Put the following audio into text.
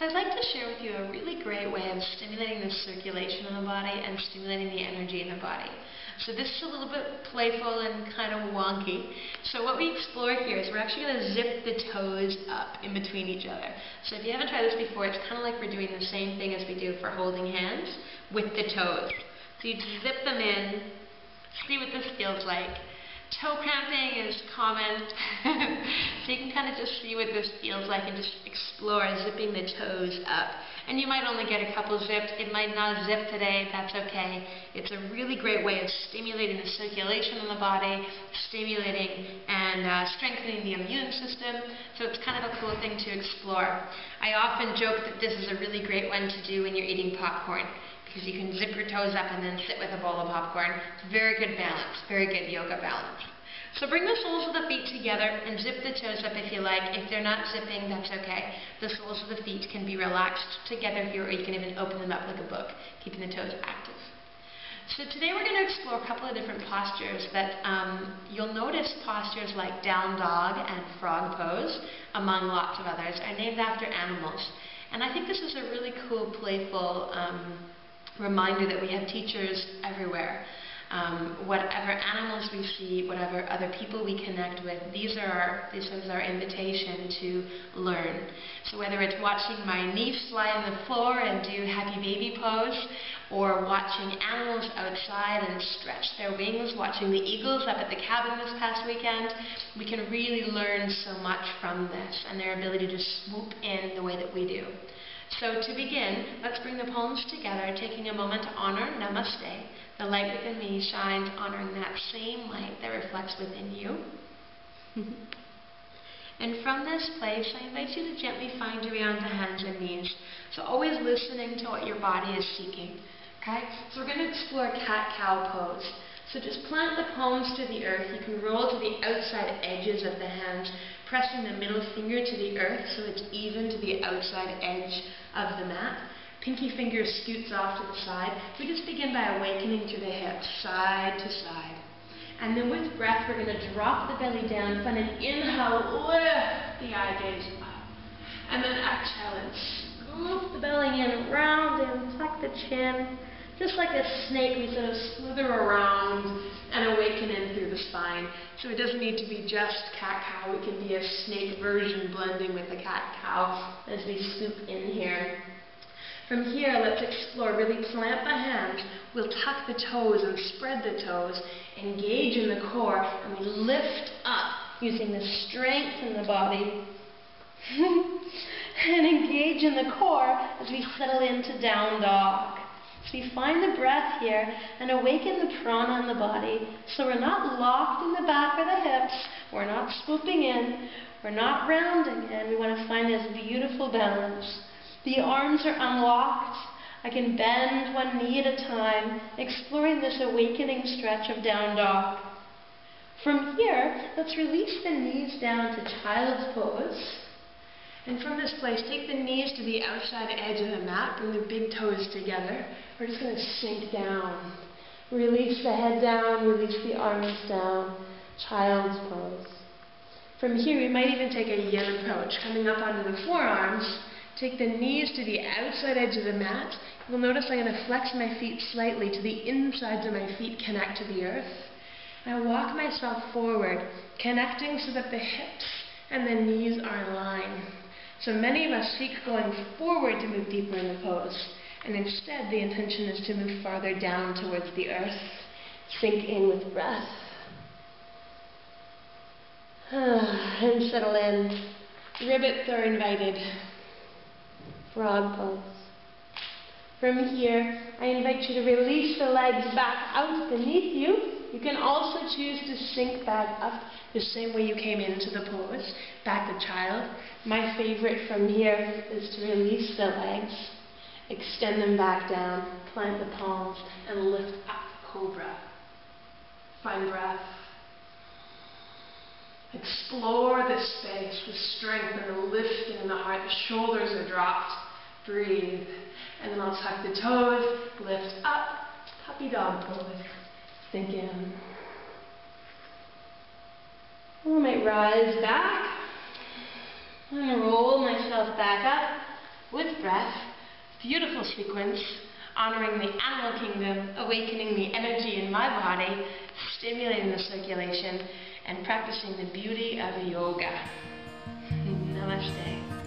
I'd like to share with you a really great way of stimulating the circulation in the body and stimulating the energy in the body. So this is a little bit playful and kind of wonky. So what we explore here is we're actually going to zip the toes up in between each other. So if you haven't tried this before, it's kind of like we're doing the same thing as we do for holding hands with the toes. So you zip them in, see what this feels like. Toe cramping is common, so you can kind of just see what this feels like and just explore zipping the toes up. And you might only get a couple zipped. It might not zip today, that's okay. It's a really great way of stimulating the circulation in the body, stimulating and strengthening the immune system. So it's kind of a cool thing to explore. I often joke that this is a really great one to do when you're eating popcorn, because you can zip your toes up and then sit with a bowl of popcorn. It's very good balance, very good yoga balance. So bring the soles of the feet together and zip the toes up if you like. If they're not zipping, that's okay. The soles of the feet can be relaxed together here, or you can even open them up like a book, keeping the toes active. So today we're going to explore a couple of different postures that you'll notice. Postures like down dog and frog pose, among lots of others, are named after animals. And I think this is a really cool, playful reminder that we have teachers everywhere. Whatever animals we see, whatever other people we connect with, this is our invitation to learn. So whether it's watching my niece lie on the floor and do happy baby pose, or watching animals outside and stretch their wings, watching the eagles up at the cabin this past weekend, we can really learn so much from this and their ability to swoop in the way that we do. So to begin, let's bring the palms together, taking a moment to honor Namaste. The light within me shines, honoring that same light that reflects within you. And from this place, I invite you to gently find your way onto hands and knees. So always listening to what your body is seeking. Okay? So we're going to explore cat-cow pose. So just plant the palms to the earth. You can roll to the outside edges of the hands, pressing the middle finger to the earth so it's even to the outside edge of the mat. Pinky finger scoots off to the side. We just begin by awakening through the hips, side to side. And then with breath, we're going to drop the belly down. Find an inhale, lift the eye gaze up. And then exhale and scoop the belly in, round in, tuck the chin. Just like a snake, we sort of slither around and awaken in through the spine. So it doesn't need to be just cat-cow. It can be a snake version blending with the cat-cow as we scoop in here. From here, let's explore. Really plant the hands. We'll tuck the toes and spread the toes. Engage in the core, and we lift up using the strength in the body. And engage in the core as we settle into down dog. So we find the breath here and awaken the prana in the body. So we're not locked in the back or the hips. We're not swooping in. We're not rounding in. We want to find this beautiful balance. The arms are unlocked. I can bend one knee at a time, exploring this awakening stretch of down dog. From here, let's release the knees down to child's pose. And from this place, take the knees to the outside edge of the mat, bring the big toes together. We're just going to sink down. Release the head down, release the arms down. Child's pose. From here, we might even take a yin approach, coming up onto the forearms. Take the knees to the outside edge of the mat. You'll notice I'm going to flex my feet slightly to the insides of my feet connect to the earth. I walk myself forward, connecting so that the hips and the knees are in line. So many of us seek going forward to move deeper in the pose, and instead the intention is to move farther down towards the earth. Sink in with breath. And settle in. Ribbits are invited. Frog pose. From here, I invite you to release the legs back out beneath you. You can also choose to sink back up the same way you came into the pose, back to child. My favorite from here is to release the legs, extend them back down, plant the palms, and lift up, cobra. Find breath. Explore this space, the strength and the lifting in the heart. The shoulders are dropped. Breathe. And then I'll tuck the toes, lift up, puppy dog pose. Sink in. I might rise back and roll myself back up. with breath. Beautiful sequence, honoring the animal kingdom, awakening the energy in my body, stimulating the circulation, and practicing the beauty of yoga. Namaste.